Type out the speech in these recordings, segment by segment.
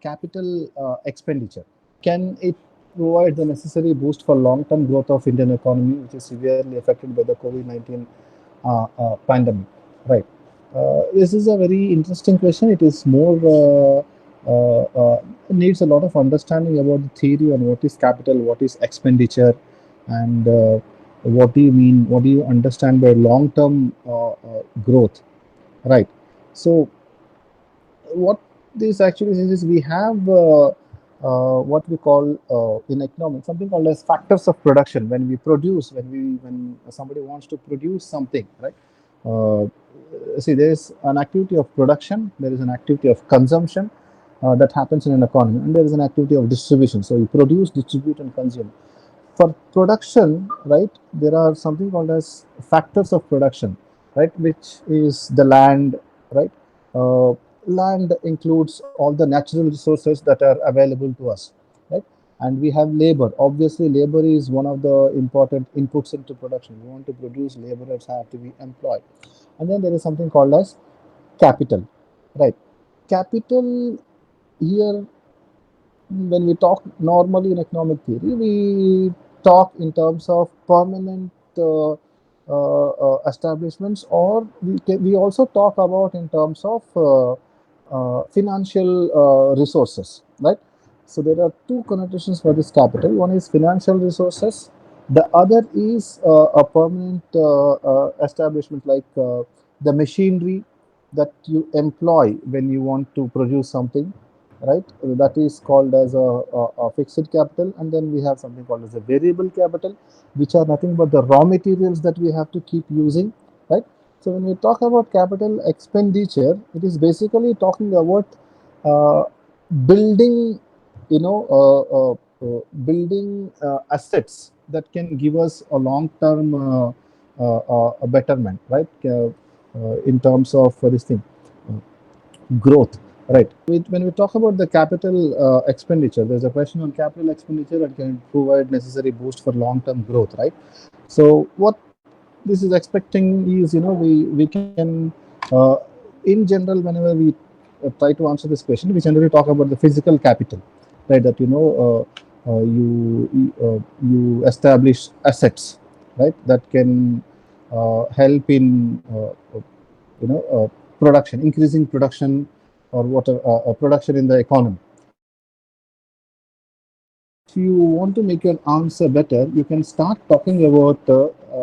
capital expenditure. Can it provide the necessary boost for long-term growth of Indian economy, which is severely affected by the COVID-19 pandemic? Right. This is a very interesting question. It is more needs a lot of understanding about the theory on what is capital, what is expenditure, and what do you mean, what do you understand by long-term growth, right? So what this actually says is we have what we call in economics something called as factors of production. When we produce, when somebody wants to produce something, right? Uh, See, there is an activity of production, there is an activity of consumption that happens in an economy, and there is an activity of distribution. So you produce, distribute, and consume. For production, right, there are something called as factors of production, right, which is the land, right? uh, Land includes all the natural resources that are available to us, right? And we have labor. Obviously labor is one of the important inputs into production. We want to produce, laborers have to be employed. And then there is something called as capital, right? Capital here, when we talk normally in economic theory, we talk in terms of permanent establishments, or we also talk about in terms of financial resources, right? So there are two connotations for this capital. One is financial resources. The other is a permanent establishment, like the machinery that you employ when you want to produce something, right? That is called as a fixed capital. And then we have something called as a variable capital, which are nothing but the raw materials that we have to keep using, right? So when we talk about capital expenditure, it is basically talking about uh, building, building assets that can give us a long-term a betterment, right? In terms of this thing, growth, right? When we talk about the capital expenditure, there's a question on capital expenditure that can provide necessary boost for long-term growth, right? So what this is expecting is, we can in general, whenever we try to answer this question, we generally talk about the physical capital, right? That you establish assets, right, that can help in production, increasing production, or whatever production in the economy. If you want to make your answer better, you can start talking about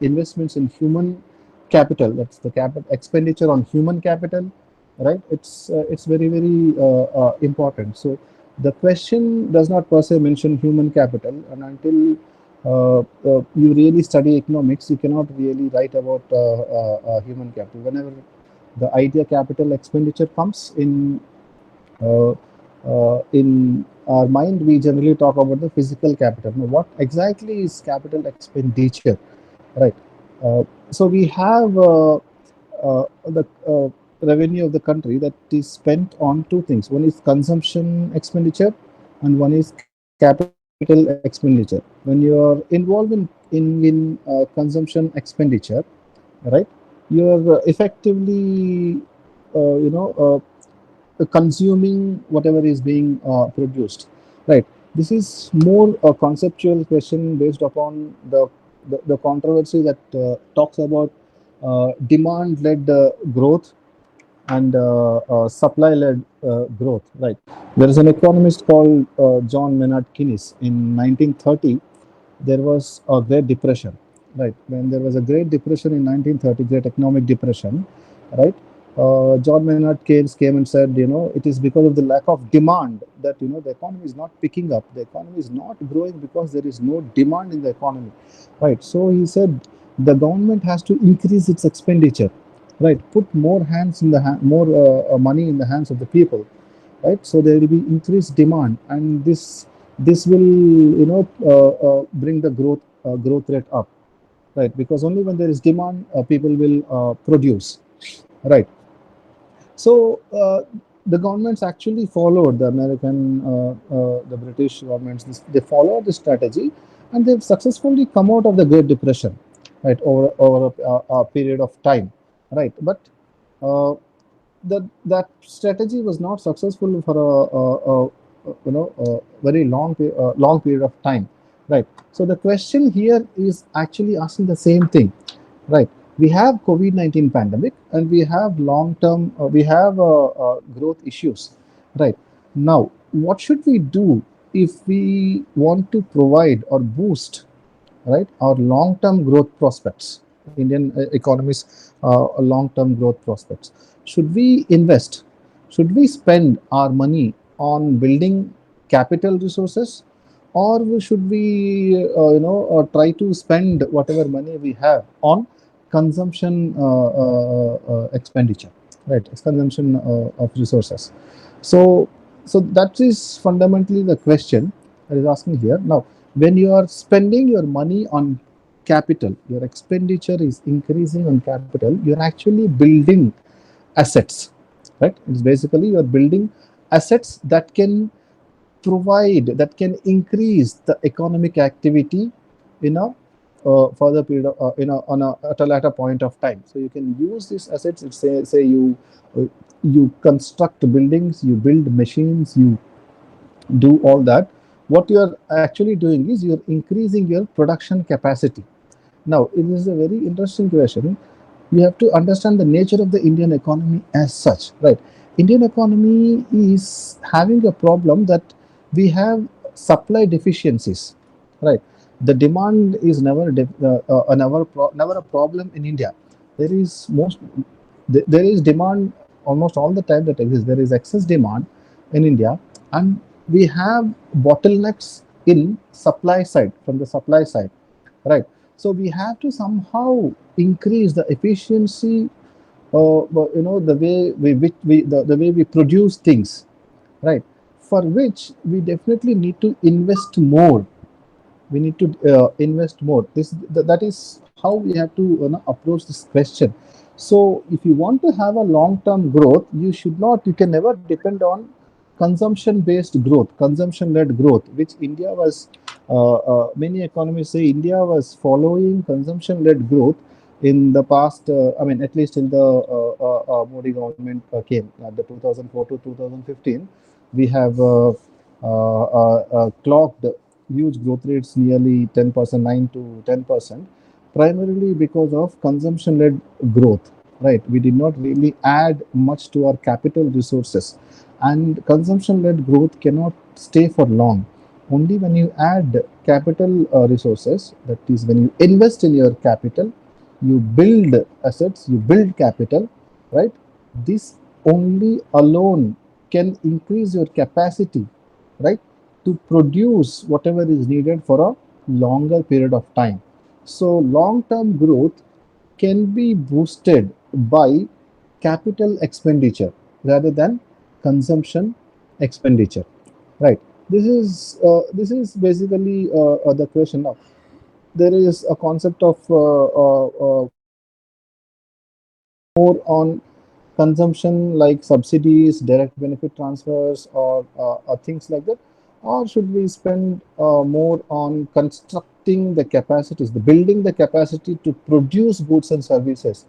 investments in human capital. That's the capital expenditure on human capital, right? It's very very important. So the question does not per se mention human capital, and until you really study economics, you cannot really write about human capital. Whenever the idea capital expenditure comes uh, in our mind, we generally talk about the physical capital. Now, what exactly is capital expenditure, right? So we have the revenue of the country that is spent on two things. One is consumption expenditure, and one is capital expenditure. When you are involved in consumption expenditure, right, you are effectively consuming whatever is being produced, right? This is more a conceptual question based upon the controversy that talks about demand-led growth and supply-led growth, right? There is an economist called John Maynard Keynes. In 1930, there was a Great Depression, right? When there was a Great Depression in 1930, Great Economic Depression, right? John Maynard Keynes came and said, it is because of the lack of demand that, the economy is not picking up. The economy is not growing because there is no demand in the economy, right? So he said the government has to increase its expenditure, right? Put more hands in the more money in the hands of the people, right? So there will be increased demand, and this will bring the growth rate up, right? Because only when there is demand, people will produce, right? So the governments actually followed the American, the British governments. They followed the strategy, and they've successfully come out of the Great Depression, right? Over a period of time, right? But uh, that strategy was not successful for very long period of time, right? So the question here is actually asking the same thing, right? We have COVID-19 pandemic, and we have long term, we have growth issues, right? Now, what should we do if we want to provide or boost, right, our long term growth prospects, Indian economy's long term growth prospects? Should we invest? Should we spend our money on building capital resources, or should we, try to spend whatever money we have on consumption expenditure, right? Consumption of resources. So, so that is fundamentally the question that is asking here. Now, when you are spending your money on capital, your expenditure is increasing on capital, you're actually building assets, right? It's basically you're building assets that can provide, that can increase the economic activity in a further period of, on a at a later point of time. So you can use these assets. If say you you construct buildings, you build machines, you do all that. What you are actually doing is you're increasing your production capacity. Now, it is a very interesting question. You have to understand the nature of the Indian economy as such, right? Indian economy is having a problem that we have supply deficiencies, right? The demand is never a problem in India. There is there is demand almost all the time that exists. There is excess demand in India, and we have bottlenecks in supply side, from the supply side, right? So we have to somehow increase the efficiency, the way the way we produce things, right? For which we definitely need to invest more. We need to invest more. That is how we have to approach this question. So if you want to have a long term growth, you can never depend on consumption based growth, consumption led growth, which India was, many economists say India was following consumption led growth in the past. I mean, at least in the Modi government came the 2004 to 2015. We have clocked huge growth rates, nearly 10%, 9 to 10%, primarily because of consumption-led growth. Right, we did not really add much to our capital resources, and consumption-led growth cannot stay for long. Only when you add capital resources, that is, when you invest in your capital, you build assets, you build capital, right? This only alone can increase your capacity, right, to produce whatever is needed for a longer period of time. So long term growth can be boosted by capital expenditure rather than consumption expenditure, right? This is basically the question. Now there is a concept of more on consumption, like subsidies, direct benefit transfers, or things like that? Or should we spend more on constructing the capacities, the building the capacity to produce goods and services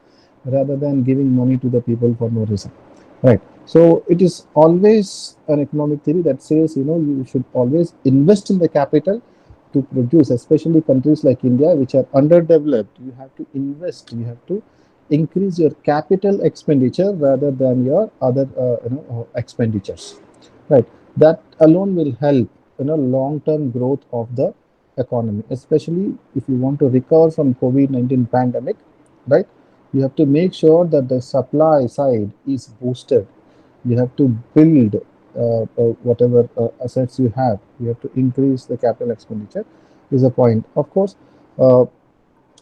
rather than giving money to the people for no reason? Right. So it is always an economic theory that says, you should always invest in the capital to produce, especially countries like India, which are underdeveloped. You have to invest, you have to increase your capital expenditure rather than your other expenditures, right? That alone will help long term growth of the economy, especially if you want to recover from COVID-19 pandemic, right? You have to make sure that the supply side is boosted. You have to build whatever assets you have. You have to increase the capital expenditure, is a point. Of course, uh,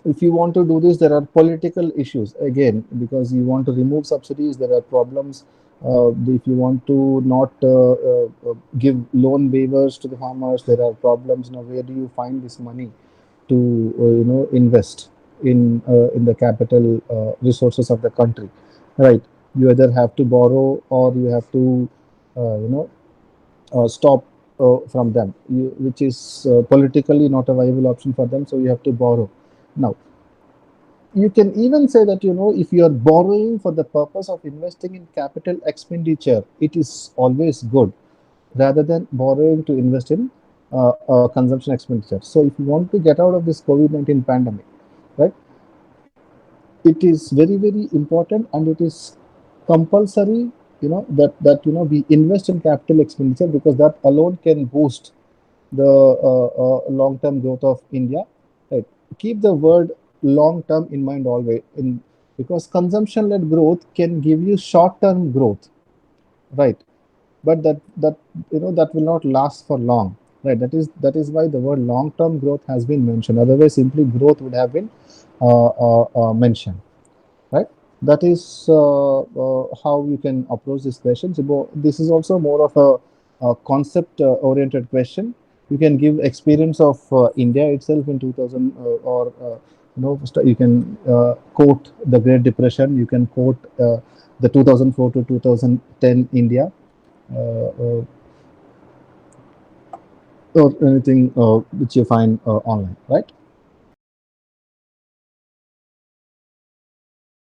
if you want to do this, there are political issues again, because you want to remove subsidies. There are problems. If you want to not give loan waivers to the farmers, there are problems. Now, where do you find this money to invest in the capital resources of the country, right? You either have to borrow, or you have to you know stop from them, which is politically not a viable option for them. So you have to borrow. Now, you can even say that, if you are borrowing for the purpose of investing in capital expenditure, it is always good. rather than borrowing to invest in consumption expenditure. So if you want to get out of this COVID-19 pandemic, right, it is very, very important, and it is compulsory, that we invest in capital expenditure, because that alone can boost the long-term growth of India. Right. Keep the word long-term in mind always, because consumption-led growth can give you short-term growth, right? But that will not last for long, right? That is why the word long-term growth has been mentioned. Otherwise, simply growth would have been mentioned, right? That is how you can approach this question. So this is also more of a concept oriented question. You can give experience of India itself in 2000, or you can quote the Great Depression. You can quote the 2004 to 2010 India, or anything which you find online, right?